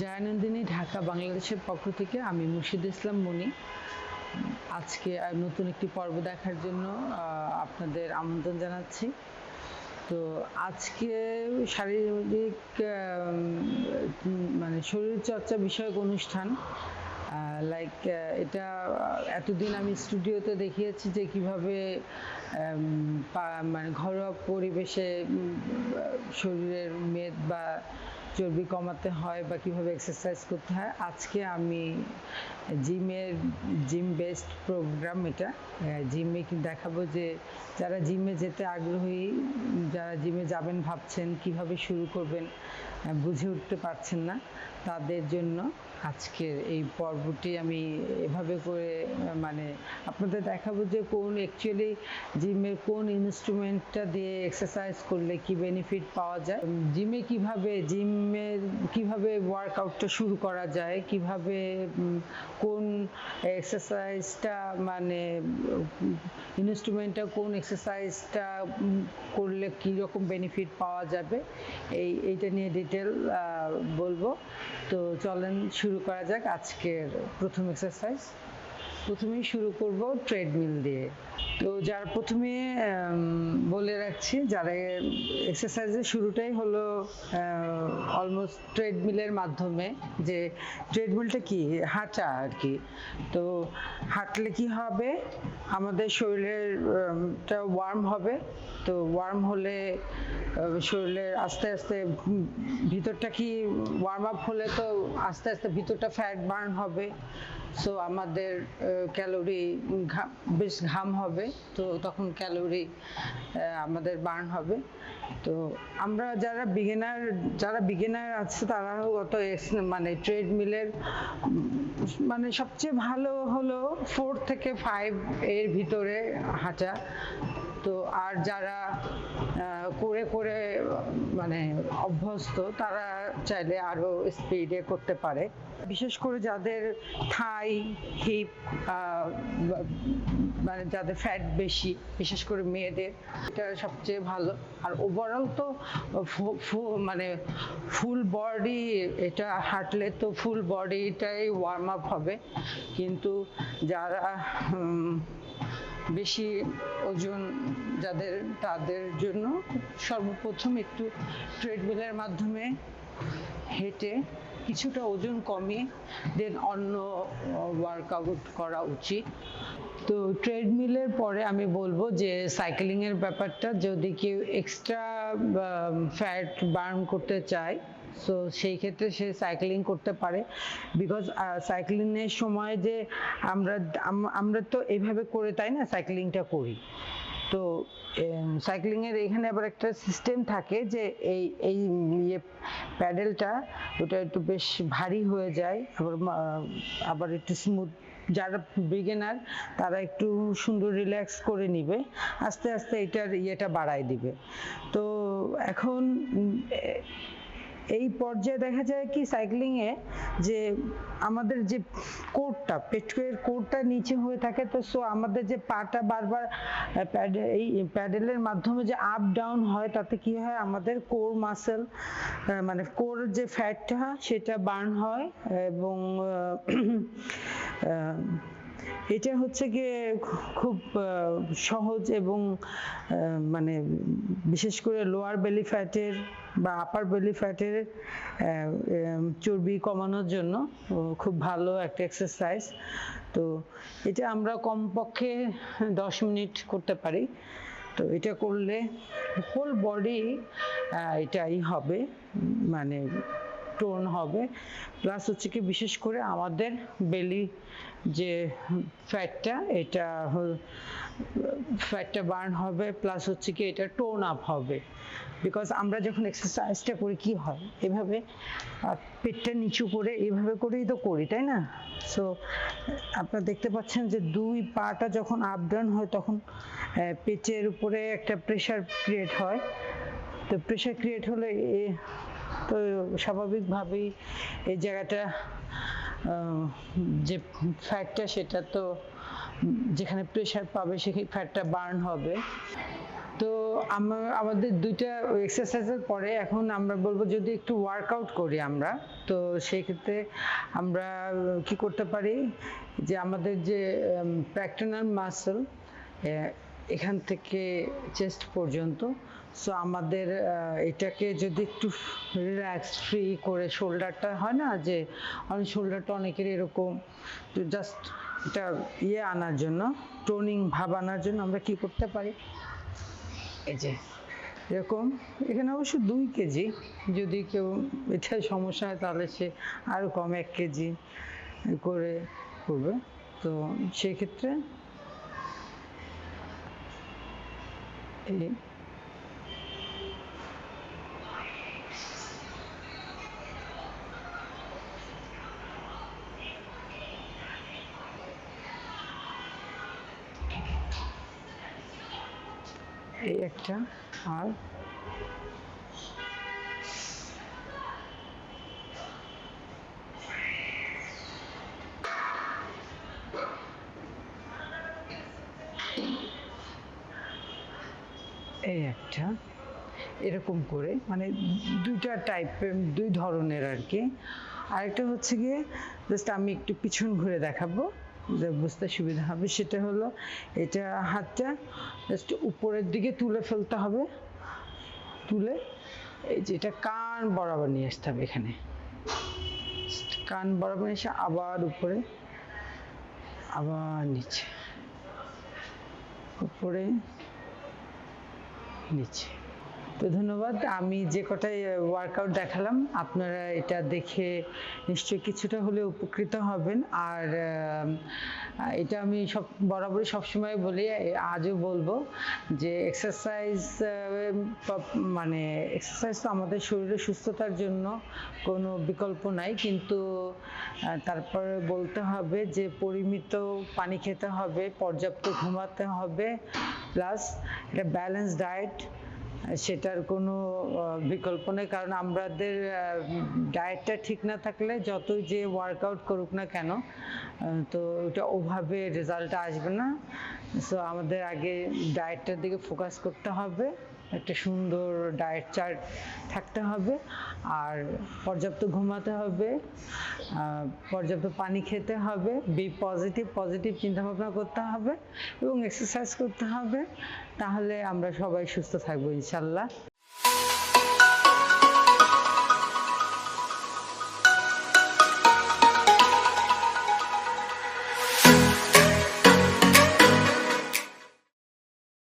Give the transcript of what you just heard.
জয়ানন্দিনী ঢাকা বাংলাদেশের পক্ষ থেকে আমি মুর্শিদ ইসলাম মনি আজকে নতুন একটি পর্ব দেখার জন্য আপনাদের আমন্ত্রণ জানাচ্ছি। তো আজকে শারীরিক মানে শরীরচর্চা বিষয়ক অনুষ্ঠান। এটা এতদিন আমি স্টুডিওতে দেখিয়েছি যে কিভাবে মানে ঘরোয়া পরিবেশে শরীরের মেদ বা চর্বি কমাতে হয় বা কিভাবে এক্সারসাইজ করতে হয়। আজকে আমি জিম বেসড প্রোগ্রাম, এটা জিমে দেখাবো যে যারা জিমে যেতে আগ্রহী, যারা জিমে যাবেন ভাবছেন কিভাবে শুরু করবেন বুঝে উঠতে পারছেন না, তাদের জন্য আজকের এই পর্বটি আমি এভাবে করে মানে আপনাদের দেখাবো যে অ্যাকচুয়ালি জিমের কোন ইনস্ট্রুমেন্টটা দিয়ে এক্সারসাইজ করলে কি বেনিফিট পাওয়া যায়, জিমের কিভাবে ওয়ার্কআউটটা শুরু করা যায়, কিভাবে কোন এক্সারসাইজটা মানে ইনস্ট্রুমেন্টটা কোন এক্সারসাইজটা করলে কীরকম বেনিফিট পাওয়া যাবে, এইটা নিয়ে ডিটেল বলবো। তো চলেন শুরু করা যাক আজকের প্রথম এক্সারসাইজ। প্রথমেই শুরু করব ট্রেডমিল দিয়ে। তো যার প্রথমে বলে রাখছি, যারা এক্সারসাইজের শুরুটাই হলো অলমোস্ট ট্রেডমিলের মাধ্যমে। যে ট্রেডমিলটা কি, হাঁটা আর কি। তো হাঁটলে কি হবে, আমাদের শরীরেরটা ওয়ার্ম হবে। তো ওয়ার্ম হলে শরীরের আস্তে আস্তে ভিতরটা কি ওয়ার্ম আপ হলে তো আস্তে আস্তে ভিতরটা ফ্যাট বার্ন হবে। সো আমাদের ক্যালোরি বেশ ঘাম হবে, তো তখন ক্যালোরি আমাদের বার্ন হবে। তো আমরা যারা বিগিনার আছে তারা অত মানে ট্রেডমিলের মানে সবচেয়ে ভালো হলো 4 থেকে 5 এর ভিতরে হাঁটা। তো আর যারা করে করে মানে অভ্যস্ত, তারা চাইলে আরো স্পিডে করতে পারে। বিশেষ করে যাদের থাই, হিপ মানে যাদের ফ্যাট বেশি, বিশেষ করে মেয়েদের, এটা সবচেয়ে ভালো। আর ওভারঅল তো মানে ফুল বডি, এটা হাঁটলে তো ফুল বডিটাই ওয়ার্ম আপ হবে। কিন্তু যারা বেশি ওজন যাদের, তাদের জন্য সর্বপ্রথম একটু ট্রেডমিলের মাধ্যমে হেঁটে কিছুটা ওজন কমিয়ে দেন অন্য ওয়ার্কআউট করা উচিত। তো ট্রেডমিলের পরে আমি বলবো যে সাইক্লিংয়ের ব্যাপারটা, যদি কেউ এক্সট্রা ফ্যাট বার্ন করতে চায়, সো সেই ক্ষেত্রে সে সাইক্লিং করতে পারে। বিকজ সাইক্লিংয়ের সময় যে আমরা তো এইভাবে করে, তাই না, সাইক্লিংটা করি। তো সাইক্লিংয়ের এখানে আবার একটা সিস্টেম থাকে যে এই প্যাডেলটা ওটা একটু বেশ ভারী হয়ে যায়, আবার একটু স্মুথ। যারা বিগিনার তারা একটু সুন্দর রিল্যাক্স করে নিবে, আস্তে আস্তে এটার ইয়েটা বাড়ায় দিবে। তো এখন এই পর্যায়ে দেখা যায় কি সাইক্লিংয়ে, যে আমাদের যে কোরটা, পেটের কোরটা নিচে হয়ে থাকে। তো সো আমাদের যে পাটা বারবার এই প্যাডেলের মাধ্যমে যে আপ ডাউন হয়, তাতে কি হয়, আমাদের কোর মাসেল মানে কোর যে ফ্যাটটা সেটা বার্ন হয়। এবং এটা হচ্ছে গিয়ে খুব সহজ এবং মানে বিশেষ করে লোয়ার বেলি ফ্যাটের বা আপার বেলি ফ্যাটের চর্বি কমানোর জন্য খুব ভালো একটা এক্সারসাইজ। তো এটা আমরা কমপক্ষে 10 মিনিট করতে পারি। তো এটা করলে হোল বডি এটাই হবে, মানে টোন হবে। প্লাস হচ্ছে কি, বিশেষ করে আমাদের বেলি যে ফ্যাটটা, এটা ফ্যাটটা বার্ন হবে। প্লাস হচ্ছে কি, এটা টোন আপ হবে। বিকজ আমরা যখন এক্সারসাইজটা করি কি হয়, এভাবে পেটটা নিচু করে এইভাবে করেই তো করি, তাই না? সো আপনারা দেখতে পাচ্ছেন যে দুই পাটা যখন আপ ডাউন হয়, তখন পেটের উপরে একটা প্রেশার ক্রিয়েট হয়। তো প্রেশার ক্রিয়েট হলে তো স্বাভাবিকভাবেই এই জায়গাটা যে ফ্যাটটা, সেটা তো যেখানে প্রেশার পাবে সেখানে ফ্যাটটা বার্ন হবে। তো আমাদের দুইটা এক্সারসাইজের পরে এখন আমরা বলবো যদি একটু ওয়ার্কআউট করি আমরা, তো সেই ক্ষেত্রে আমরা কি করতে পারি যে আমাদের যে প্যাক্টেনাল মাসল এখান থেকে চেস্ট পর্যন্ত, সো আমাদের এটাকে যদি একটু রিল্যাক্স ফ্রি করে শোল্ডারটা হয় না যে অনেক শোল্ডারটা অনেকের এরকম, জাস্ট এটা আনার জন্য, টোনিং ভাব আনার জন্য আমরা কি করতে পারি, এই যে এরকম, এখানে অবশ্য 2 কেজি, যদি কেউ এটা সমস্যা হয় তাহলে সে আরও কম 1 কেজি করে করবে। তো সেই ক্ষেত্রে এই একটা, আর এই একটা, এরকম করে, মানে দুইটা টাইপের, 2 ধরনের আর কি। আরেকটা হচ্ছে গিয়ে জাস্ট আমি একটু পিছন ঘুরে দেখাবো যে বুঝতে সুবিধা হবে, সেটা হলো এটা হাতটা জাস্ট উপরের দিকে তুলে ফেলতে হবে, তুলে এই যে এটা কান বরাবর নিয়ে আসতে হবে, এখানে কান বরাবর এসে আবার উপরে, আবার নিচে, উপরে নিচে। তো ধন্যবাদ। আমি যে কটাই ওয়ার্কআউট দেখালাম আপনারা এটা দেখে নিশ্চয়ই কিছুটা হলেও উপকৃত হবেন। আর এটা আমি বরাবরই সবসময় বলি, আজও বলবো যে এক্সারসাইজ মানে এক্সারসাইজ তো আমাদের শরীরের সুস্থতার জন্য কোনো বিকল্প নাই, কিন্তু তারপরে বলতে হবে যে পরিমিত পানি খেতে হবে, পর্যাপ্ত ঘুমাতে হবে, প্লাস একটা ব্যালেন্স ডায়েট, সেটার কোনো বিকল্প নেই। কারণ আমাদের ডায়েটটা ঠিক না থাকলে যতই যে ওয়ার্কআউট করুক না কেন, তো ওটা ওভাবে রেজাল্টটা আসবে না। সো আমাদের আগে ডায়েটটার দিকে ফোকাস করতে হবে, একটা সুন্দর ডায়েট চার্ট থাকতে হবে, আর পর্যাপ্ত ঘুমাতে হবে, পর্যাপ্ত পানি খেতে হবে, বি পজিটিভ চিন্তাভাবনা করতে হবে এবং এক্সারসাইজ করতে হবে। তাহলে আমরা সবাই সুস্থ থাকবো ইনশাল্লাহ।